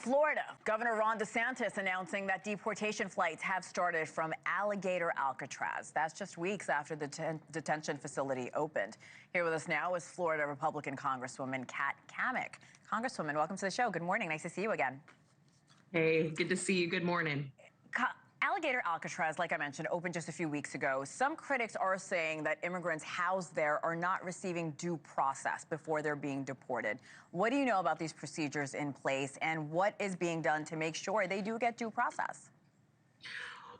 Florida, Governor Ron DeSantis announcing that deportation flights have started from Alligator Alcatraz. That's just weeks after the detention facility opened. Here with us now is Florida Republican Congresswoman Cammack. Congresswoman, welcome to the show. Good morning. Nice to see you again. Hey, good to see you. Good morning. Alligator Alcatraz, like I mentioned, opened just a few weeks ago. Some critics are saying that immigrants housed there are not receiving due process before they're being deported. What do you know about these procedures in place, and what is being done to make sure they do get due process?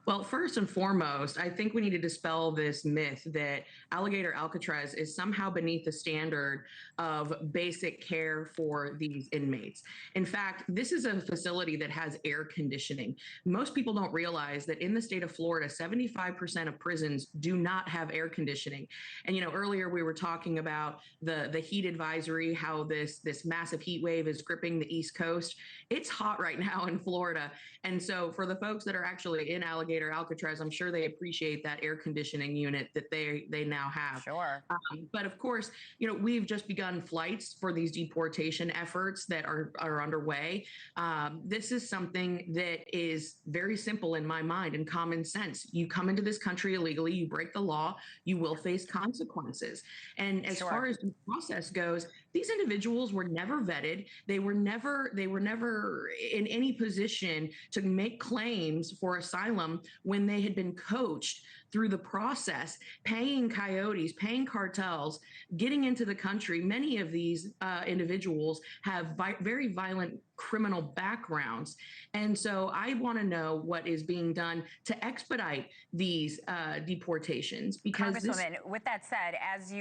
Well, first and foremost, I think we need to dispel this myth that Alligator Alcatraz is somehow beneath the standard of basic care for these inmates. In fact, this is a facility that has air conditioning. Most people don't realize that in the state of Florida, 75% of prisons do not have air conditioning. And, you know, earlier we were talking about the heat advisory, how this massive heat wave is gripping the East Coast. It's hot right now in Florida. And so for the folks that are actually in Alligator Alcatraz, I'm sure they appreciate that air conditioning unit that they now have. Sure. But of course, you know, we've just begun flights for these deportation efforts that are underway. This is something that is very simple in my mind and common sense. You come into this country illegally, you break the law, you will face consequences. And as far as the process goes, these individuals were never vetted. They were never in any position to make claims for asylum when they had been coached through the process, paying coyotes, paying cartels, getting into the country. Many of these individuals have very violent criminal backgrounds. And so I want to know what is being done to expedite these deportations. Because Congresswoman, with that said, as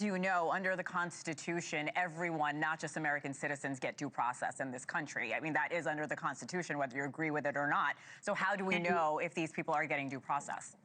you know, under the Constitution, everyone, not just American citizens, get due process in this country. I mean, that is under the Constitution, whether you agree with it or not. So how do we know if these people are getting due process?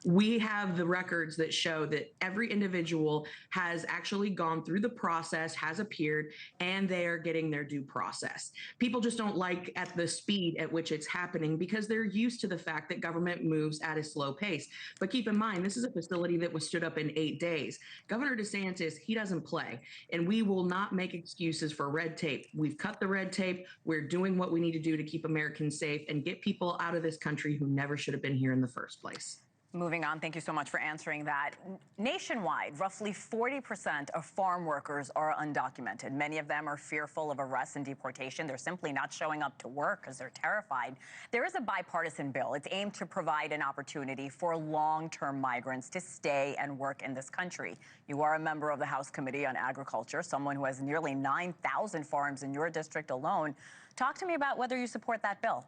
We have the records that show that every individual has actually gone through the process, has appeared, and they are getting their due process. People just don't like at the speed at which it's happening because they're used to the fact that government moves at a slow pace. But keep in mind, this is a facility that was stood up in 8 days. Governor DeSantis, he doesn't play, and we will not make excuses for red tape. We've cut the red tape. We're doing what we need to do to keep Americans safe and get people out of this country who never should have been here in the first place. Moving on, thank you so much for answering that. Nationwide, roughly 40% of farm workers are undocumented. Many of them are fearful of arrest and deportation. They're simply not showing up to work because they're terrified. There is a bipartisan bill. It's aimed to provide an opportunity for long-term migrants to stay and work in this country. You are a member of the House Committee on Agriculture, someone who has nearly 9,000 farms in your district alone. Talk to me about whether you support that bill.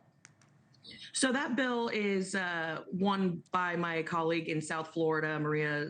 So that bill is won by my colleague in South Florida, Maria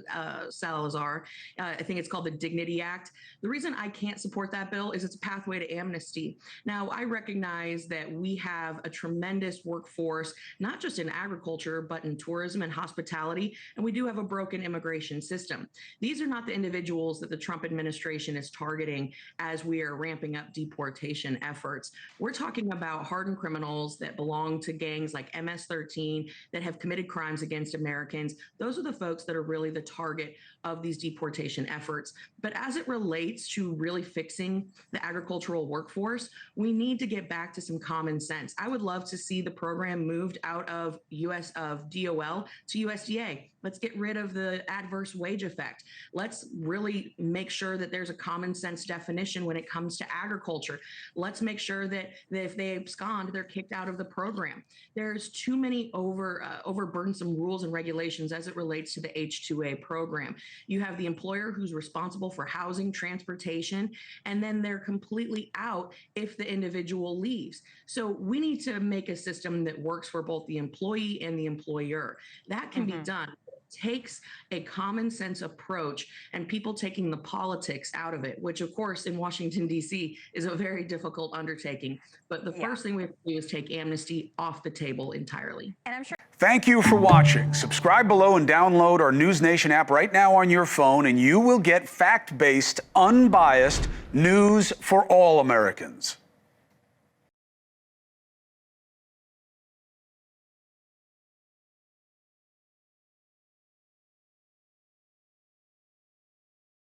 Salazar. I think it's called the Dignity Act. The reason I can't support that bill is it's a pathway to amnesty. Now, I recognize that we have a tremendous workforce, not just in agriculture, but in tourism and hospitality, and we do have a broken immigration system. These are not the individuals that the Trump administration is targeting as we are ramping up deportation efforts. We're talking about hardened criminals that belong to gangs like MS-13 that have committed crimes against Americans. Those are the folks that are really the target of these deportation efforts. But as it relates to really fixing the agricultural workforce, we need to get back to some common sense. I would love to see the program moved out of DOL to USDA. Let's get rid of the adverse wage effect. Let's really make sure that there's a common sense definition when it comes to agriculture. Let's make sure that if they abscond, they're kicked out of the program. There's too many overburdensome rules and regulations as it relates to the H-2A program. You have the employer who's responsible for housing, transportation, and then they're completely out if the individual leaves. So we need to make a system that works for both the employee and the employer. That can be done. Takes a common sense approach and people taking the politics out of it, which of course in Washington, D.C. is a very difficult undertaking. But the first thing we have to do is take amnesty off the table entirely. And I'm sure. Thank you for watching. Subscribe below and download our NewsNation app right now on your phone, and you will get fact-based, unbiased news for all Americans.